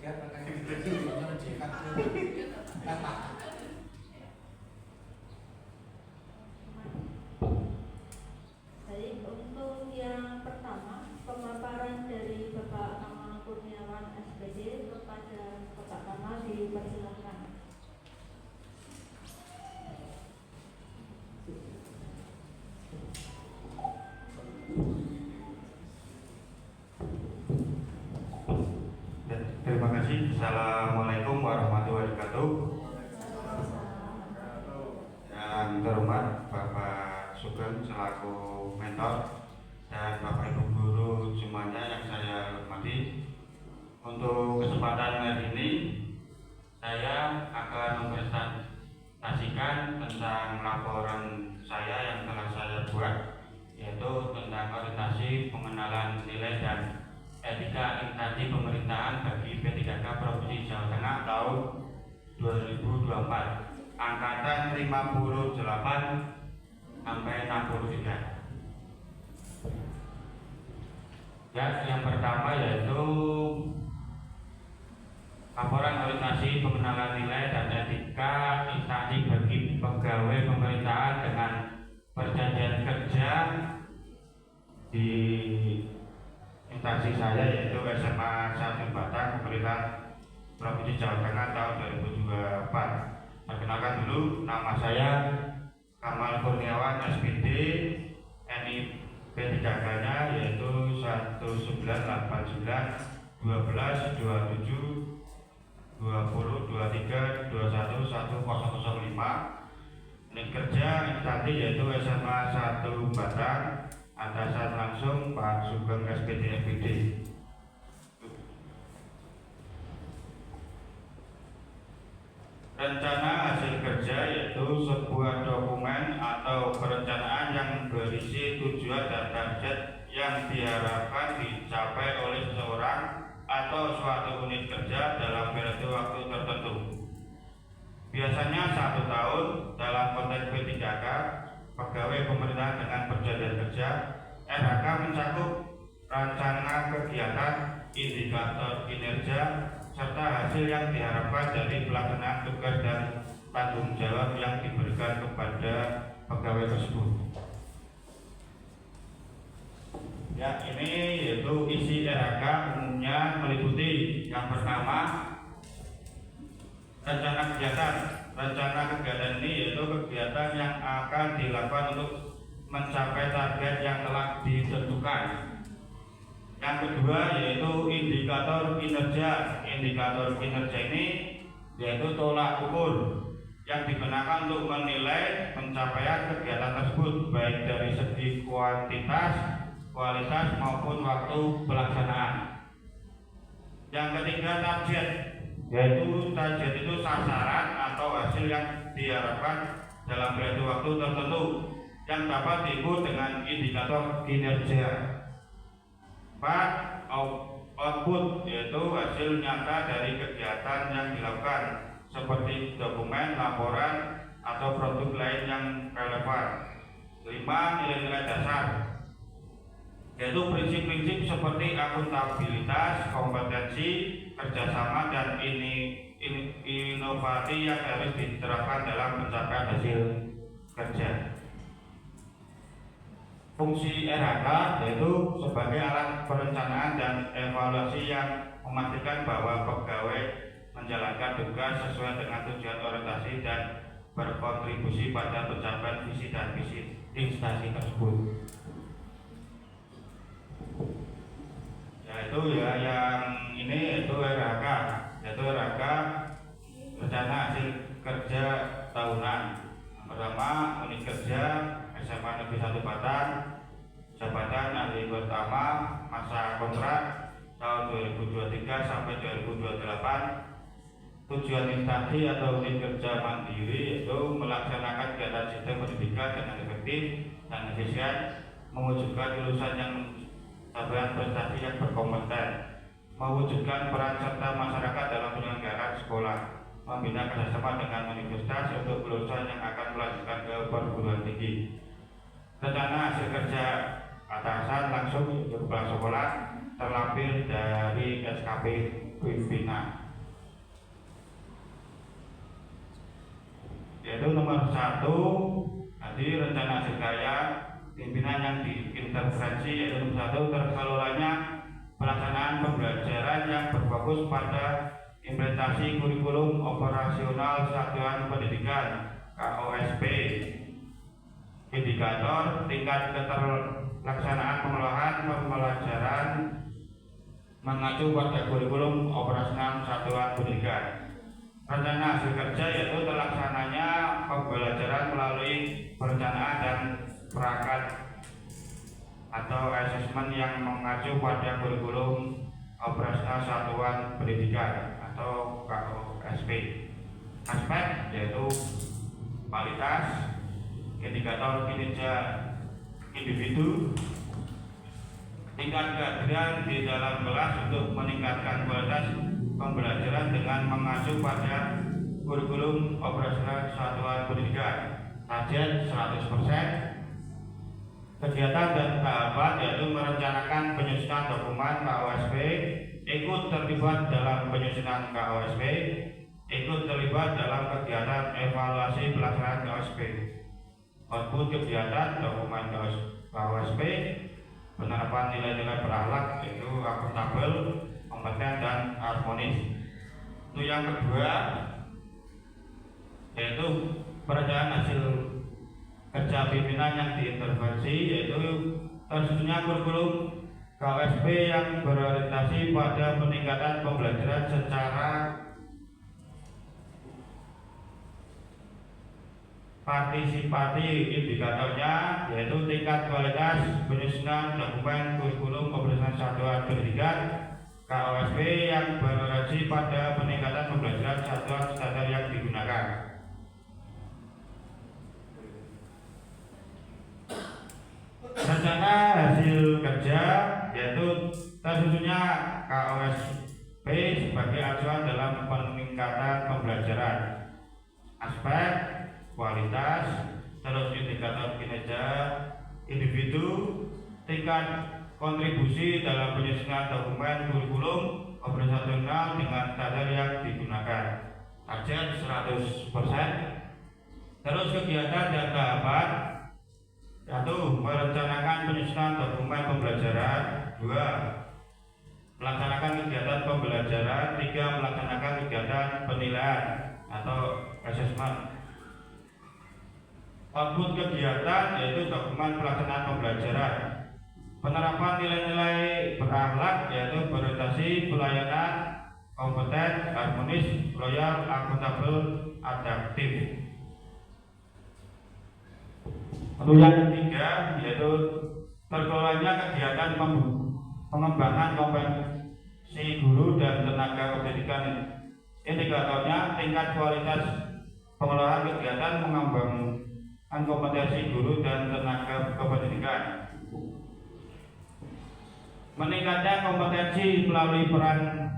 Baik, untuk yang pertama, pemaparan dari Bapak Kamal Kurniawan SPD kepada Bapak Kamal dipersilakan. Terima kasih. Assalamualaikum warahmatullahi wabarakatuh. Yang terhormat Bapak Sugeng selaku mentor dan Bapak Ibu guru semuanya yang saya hormati. Untuk kesempatan hari ini saya akan mempresentasikan tentang laporan saya yang telah saya buat, yaitu tentang orientasi pengenalan nilai dan etika instansi pemerintahan bagi P3K Provinsi Jawa Tengah tahun 2024 angkatan 58 sampai 63. Ya, yang pertama yaitu laporan orientasi pengenalan nilai dan etika instansi bagi pegawai pemerintahan dengan perjanjian kerja di instansi saya, yaitu SMA 1 Batang Pemerintah Provinsi Jawa Tengah tahun 2024. Perkenalkan dulu, nama saya Kamal Kurniawan SPD, NI P3K-nya yaitu 1989 12 27 20 23 21 1005. Unit kerja instansi yaitu SMA 1 Batang, atasan langsung Pak Sugeng SPD FPD. Rencana hasil kerja yaitu sebuah dokumen atau perencanaan yang berisi tujuan dan target yang diharapkan dicapai oleh seseorang atau suatu unit kerja dalam periode waktu tertentu. Biasanya 1 tahun. Dalam konteks P3K pegawai pemerintahan dengan perjanjian kerja, RHK mencakup rencana kegiatan, indikator kinerja, serta hasil yang diharapkan dari pelaksanaan tugas dan tanggung jawab yang diberikan kepada pegawai tersebut. Ya, ini yaitu isi RHK umumnya meliputi yang pertama, rencana kegiatan. Rencana kegiatan ini yaitu kegiatan yang akan dilakukan untuk mencapai target yang telah ditentukan. Yang kedua yaitu indikator kinerja. Indikator kinerja ini yaitu tolak ukur yang digunakan untuk menilai pencapaian kegiatan tersebut, baik dari segi kuantitas, kualitas maupun waktu pelaksanaan. Yang ketiga, target, yaitu target itu sasaran atau hasil yang diharapkan dalam periode waktu tertentu yang dapat diukur dengan indikator kinerja. 4. Output, yaitu hasil nyata dari kegiatan yang dilakukan seperti dokumen, laporan, atau produk lain yang relevan. 5. Nilai-nilai dasar, yaitu prinsip-prinsip seperti akuntabilitas, kompetensi, kerjasama, dan inovasi yang harus diterapkan dalam pencapaian hasil kerja. Fungsi RHK yaitu sebagai alat perencanaan dan evaluasi yang memastikan bahwa pegawai menjalankan tugas sesuai dengan tujuan orientasi dan berkontribusi pada pencapaian visi dan misi instansi tersebut. Yaitu yang ini yaitu RHK, yaitu RHK rencana hasil kerja tahunan. Pertama, unit kerja SMA Negeri 1 Batang, jabatan ahli pertama, masa kontrak tahun 2023 sampai 2028. Tujuan instansi atau unit kerja mandiri yaitu melaksanakan kegiatan sistem pendidikan dengan efektif dan efisien, mewujudkan lulusan yang mencapai prestasi yang berkompeten, mewujudkan peran serta masyarakat dalam penyelenggaraan sekolah, membina kerjasama dengan universitas untuk lulusan yang akan melanjutkan ke perguruan tinggi. Rencana hasil kerja atasan langsung untuk kepala sekolah terlampir dari SK SKP pimpinan. Yaitu nomor 1, tadi rencana hasil karya pimpinan yang diintervensi, yaitu nomor 1, terkelolanya pelaksanaan pembelajaran yang berfokus pada implementasi kurikulum operasional satuan pendidikan KOSP. Indikator tingkat keterlaksanaan pengelolaan pembelajaran mengacu pada kurikulum operasional satuan pendidikan. Rencana hasil kerja yaitu terlaksananya pembelajaran melalui perencanaan dan perangkat atau asesmen yang mengacu pada kurikulum operasional satuan pendidikan atau KOSP. Aspek yaitu kualitas, indikator kinerja individu, tingkat kehadiran di dalam kelas untuk meningkatkan kualitas pembelajaran dengan mengacu pada kurikulum operasional satuan pendidikan. Target 100%. Kegiatan dan tahapan yaitu merencanakan penyusunan dokumen KOSP, ikut terlibat dalam penyusunan KOSP, ikut terlibat dalam kegiatan evaluasi pelaksanaan KOSP. Output kegiatan dokumen KOSP, penerapan nilai-nilai berakhlak yaitu akuntabel, kompeten dan harmonis. Itu yang kedua yaitu perencanaan hasil kerja pimpinan yang diintervensi, yaitu tersusunnya kurikulum KOSP yang berorientasi pada peningkatan pembelajaran secara partisipasi. Indikatornya yaitu tingkat kualitas penyusunan dokumen kurikulum operasional satuan pendidikan KOSP yang berorientasi pada peningkatan pembelajaran satuan standar yang digunakan. Rencana hasil kerja yaitu tersusunnya KOSP sebagai acuan dalam peningkatan pembelajaran. Aspek kualitas, terus indikator kinerja individu, tingkat kontribusi dalam penyusunan dokumen kurikulum operasional dengan standar yang digunakan. Target 100%. Terus kegiatan dan tahapan yaitu merencanakan penyusunan dokumen pembelajaran. 2. Melaksanakan kegiatan pembelajaran. 3. Melaksanakan kegiatan penilaian atau assessment. Output kegiatan yaitu dokumen pelaksanaan pembelajaran. Penerapan nilai-nilai berakhlak yaitu berorientasi pelayanan, kompeten, harmonis, loyal, akuntabel, adaptif. Untuk yang ketiga yaitu terkelolanya kegiatan pengembangan kompetensi guru dan tenaga pendidikan. Indikatornya tingkat kualitas pengelolaan kegiatan mengembangkan kompetensi guru dan tenaga kependidikan. Meningkatnya kompetensi melalui peran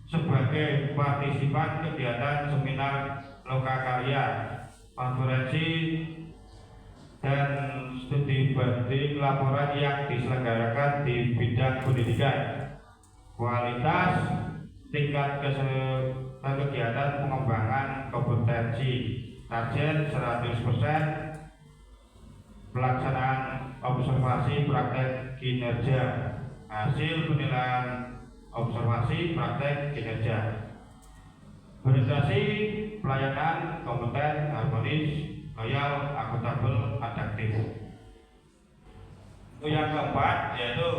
sebagai partisipan kegiatan seminar lokakarya, konferensi dan studi banding laporan yang diselenggarakan di bidang pendidikan. Kualitas, tingkat kegiatan pengembangan kompetensi. Target 100%. Pelaksanaan observasi praktek kinerja. Hasil penilaian observasi praktek kinerja. Orientasi pelayanan, kompeten, harmonis, loyal, akuntabel, adaptif. Itu yang keempat yaitu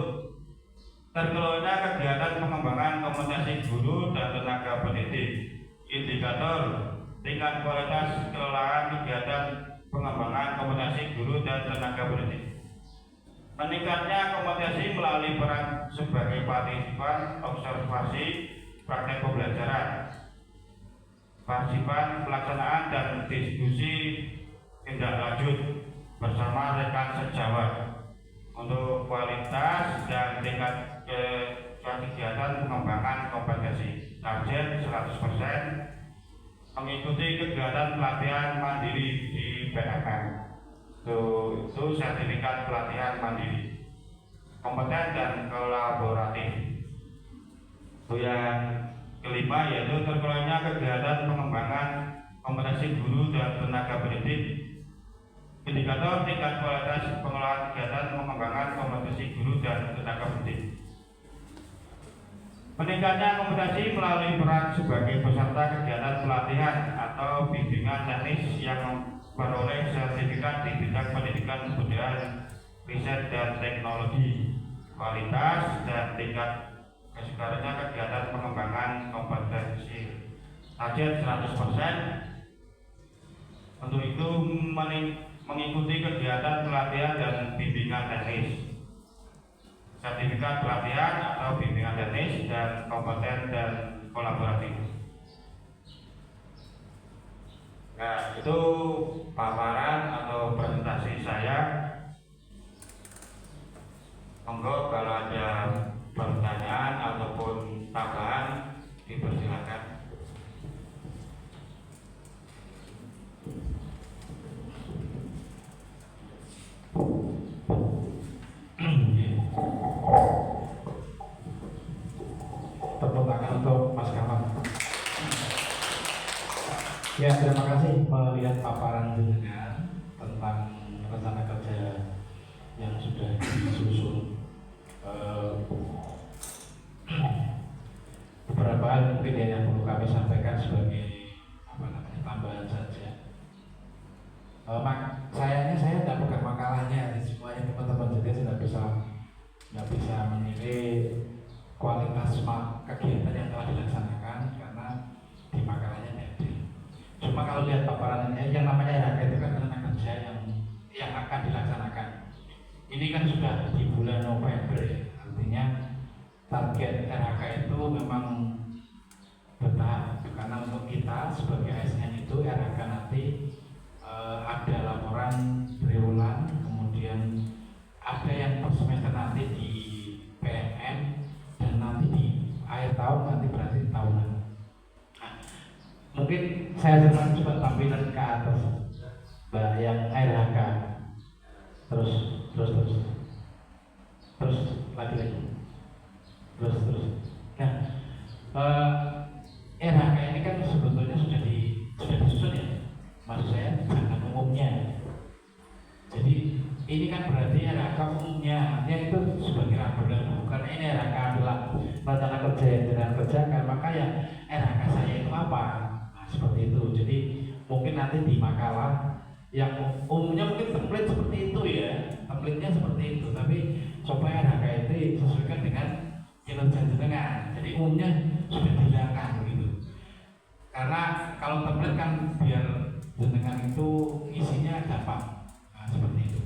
terkelolanya kegiatan pengembangan kompetensi guru dan tenaga pendidik. Indikator tingkat kualitas kelolaan kegiatan pengembangan kompetensi guru dan tenaga pendidik. Meningkatnya kompetensi melalui peran sebagai partisipan observasi praktek pembelajaran, partisipan pelaksanaan dan diskusi tindak lanjut bersama rekan sejawat. Untuk kualitas dan tingkat kegiatan pengembangan kompetensi. Target 100%. Mengikuti kegiatan pelatihan mandiri di BMM. Itu sertifikat pelatihan mandiri, kompeten dan kolaboratif. Untuk yang kelima yaitu terkelolanya kegiatan pengembangan kompetensi guru dan tenaga pendidik. Indikator tingkat kualitas pengelolaan kegiatan pengembangan kompetensi guru dan tenaga pendidik. Meningkatnya kompetensi melalui peran sebagai peserta kegiatan pelatihan atau bimbingan teknis yang memperoleh sertifikat di bidang pendidikan kebudayaan, riset dan teknologi, kualitas dan tingkat kesegarannya kegiatan pengembangan kompetensi. Target 100%. Untuk itu mengikuti kegiatan pelatihan dan bimbingan teknis, sertifikat pelatihan atau bimbingan teknis, dan kompeten dan kolaboratif. Nah, itu paparan atau presentasi saya. Monggo kalau ada pertanyaan ataupun tambahan dipersilakan. Tepuk tangan untuk Mas Kamal. Ya, terima kasih melihat paparan jenengan tentang rencana kerja yang sudah disusun. Beberapa hal mungkin yang perlu kami sampaikan sebagai tambahan saja. Sayangnya saya tidak pegang makalahnya, semuanya teman-teman, jadi saya tidak bisa menilai kualitas kegiatan yang telah dilaksanakan karena di makalahnya tidak ada. Cuma kalau lihat paparannya, yang namanya RHK itu kan rencana kerja yang akan dilaksanakan. Ini kan sudah di bulan November ya, artinya target RHK itu memang bertahap karena untuk kita sebagai ASN itu RHK nanti ada laporan triwulan, kemudian ada yang per semester nanti di PMM, dan nanti di akhir tahun nanti berarti tahunan. Nah, mungkin saya akan coba tampilan ke atas, Mbak, yang RHK, terus lagi, terus. Nah, RHK ini kan sebetulnya sudah disusun ya, maksud saya jangan umumnya. Jadi ini kan berarti RHK umumnya, artinya itu sebagai ragu-ragu, karena ini RHK adalah rencana kerja yang dengan kerjakan, maka ya RHK saya itu apa? Nah, seperti itu. Jadi mungkin nanti di makalah yang umumnya mungkin template seperti itu ya, template-nya seperti itu, tapi supaya RHK itu disesuaikan dengan kinerja jenengan. Jadi umumnya sudah dihilangkan begitu. Karena kalau template kan biar jenengan itu isinya gampang. Nah, seperti itu.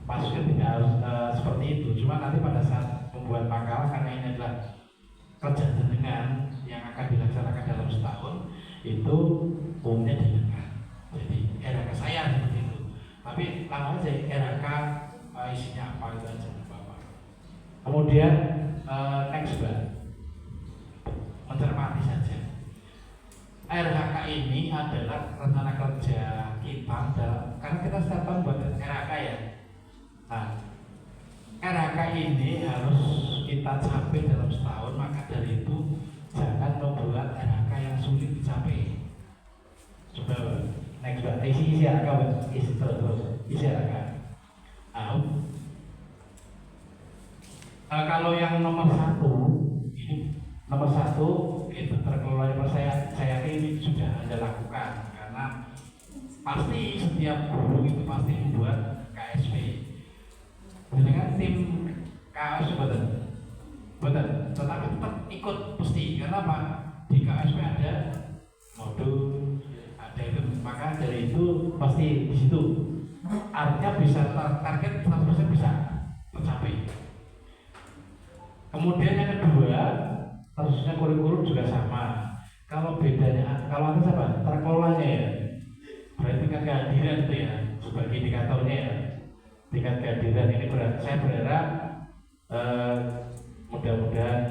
Maksudnya tidak harus seperti itu. Cuma nanti pada saat membuat makalah, karena ini adalah kerja jenengan yang akan dilaksanakan dalam setahun, itu umumnya dihilangkan. Jadi RHK saya seperti itu. Tapi langsung aja RHK isinya apa itu aja Bapak. Kemudian next Mbak, mencermati saja. RHK ini adalah rencana kerja kita, karena kita setiap tahun buat RHK ya. Nah, RHK ini harus kita capai dalam setahun, maka dari itu jangan membuat RHK yang sulit dicapai. Coba next Mbak, isi RHK Mbak, isi RHK. Kalau yang nomor satu itu terkelola saya ini sudah Anda lakukan, karena pasti setiap guru itu pasti membuat KSP. Dengan tim KSP betul, tetapi tetap ikut pasti. Karena apa? Di KSP ada modul, ada itu, maka dari itu pasti di situ. Artinya bisa target 100% bisa tercapai. Kemudian yang kedua, harusnya kurikulum juga sama. Kalau bedanya, kalau itu apa? Terkelolanya ya. Berarti tingkat kehadiran itu ya, sebagai indikatornya ya. Tingkat kehadiran ini saya berharap mudah-mudahan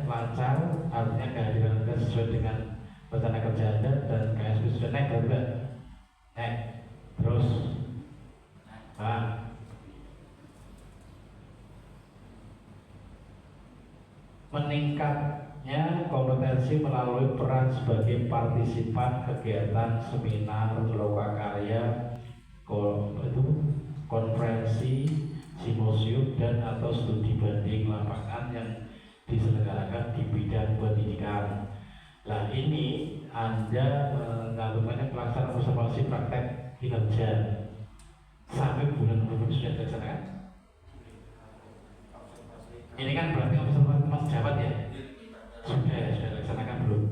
lancar, artinya kehadiran Anda sesuai dengan rencana kerja Anda, dan KSP sudah naik juga. Terus meningkatnya kompetensi melalui peran sebagai partisipan kegiatan seminar, lokakarya, konferensi, simposium dan atau studi banding lapangan yang diselenggarakan di bidang pendidikan. Nah ini Anda melakukannya pelaksanaan observasi praktek kinerja sampai bulan November sudah dilaksanakan. Ini kan berarti observasi Mas Jawat ya? Sudah dilaksanakan belum?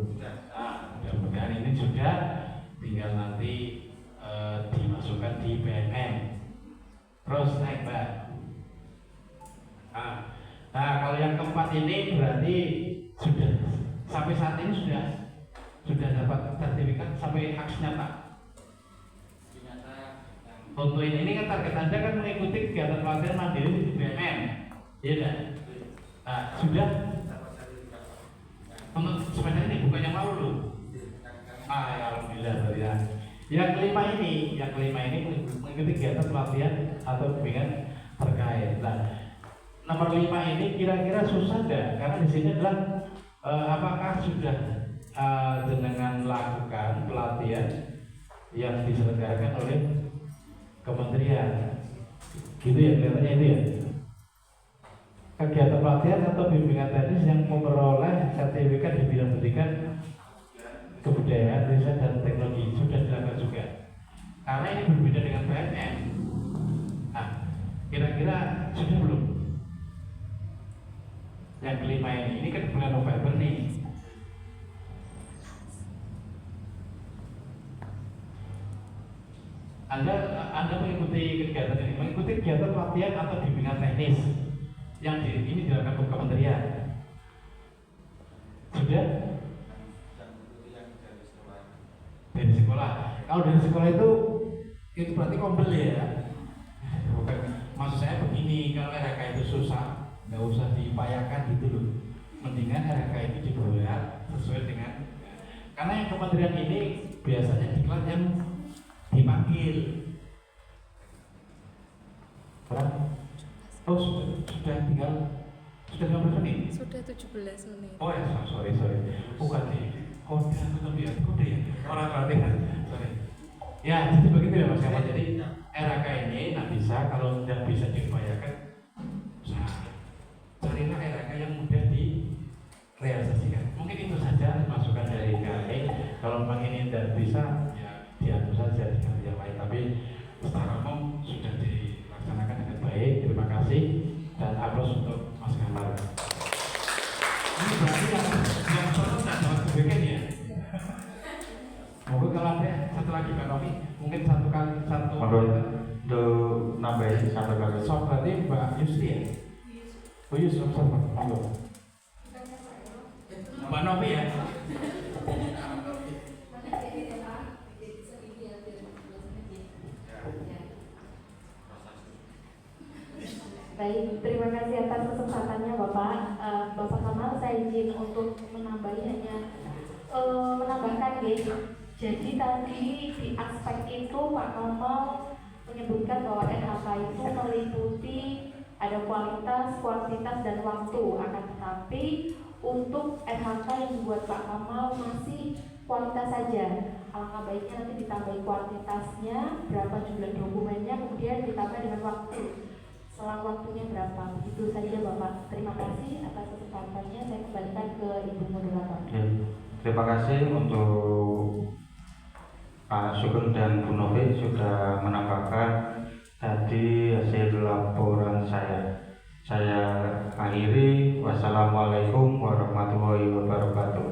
Mudah-mudahan ini sudah, tinggal nanti dimasukkan di PNM. Terus naik Mbak. Nah kalau yang keempat ini berarti sudah sampai saat ini sudah dapat sertifikat sampai hak nyata. Untuk ini kan target Anda kan mengikuti kegiatan pelatihan mandiri di BMN, iya kan? Nah sudah untuk sepeda ini bukan yang mau loh. Ya alhamdulillah ya. Yang kelima ini mengikuti kegiatan pelatihan atau bimbingan terkait. Nah nomor 5 ini kira-kira susah enggak? Karena di sini adalah apakah sudah jenengan lakukan pelatihan yang diselenggarakan oleh kementerian, gitu ya kelihatannya itu ya. Kegiatan pelatihan atau bimbingan teknis yang memperoleh sertifikat di bidang pendidikan, kebudayaan, riset dan teknologi sudah dilakukan juga. Karena ini berbeda dengan PNM. Nah, kira-kira sudah belum? Yang kelima ini kan bulan November nih. Anda mengikuti kegiatan ini, mengikuti kegiatan pelatihan atau bimbingan teknis yang ini dilakukan oleh kementerian. Sudah? Dari sekolah. Kalau dari sekolah itu berarti kompel ya. Bukan, maksud saya begini, kalau RHK itu susah, nggak usah diupayakan gitu loh. Mendingan RHK itu dibuat sesuai dengan, karena yang kementerian ini biasanya diklat yang dipanggil. Oh sudah tinggal 15 menit? Sudah 17 menit. Oh ya, sorry. Bukan nih, kode ya, orang berarti kan, sorry. Ya, jadi begitu ya Mas Kamal. Jadi RHK ini bisa, kalau tidak bisa diupayakan, carilah RHK yang mudah direalisasikan. Mungkin itu saja masukan dari KAI. Kalau memang ini tidak bisa, ya diatur saja dengan yang lain. Tapi secara umum sudah dilaksanakan dengan baik. Terima kasih dan aplaus untuk Mas Kamal. Ini berarti yang satu tidak dapat kebagian ya. Mungkin kalau ada satu lagi Pak Novi, mungin satu. Untuk nambahin satu kali. So berarti Mbak Yusri ya? Oh Yusri, Mbak Novi ya? Baik, terima kasih atas kesempatannya Bapak. Bapak Kamal, saya izin untuk menambahi menambahkan ya. Jadi tadi di aspek itu Pak Kamal menyebutkan bahwa RHK itu meliputi ada kualitas, kuantitas dan waktu. Akan tetapi untuk RHK yang dibuat Pak Kamal masih kualitas saja. Alangkah baiknya nanti ditambahi kuantitasnya, berapa jumlah dokumennya, kemudian ditambah dengan waktu. Selang waktunya berapa? Itu saja Bapak. Terima kasih atas kesempatannya. Saya kembalikan ke Ibu Moderator. Terima kasih untuk Pak Sugeng dan Bu Novi sudah menambahkan tadi hasil laporan saya. Saya akhiri. Wassalamualaikum warahmatullahi wabarakatuh.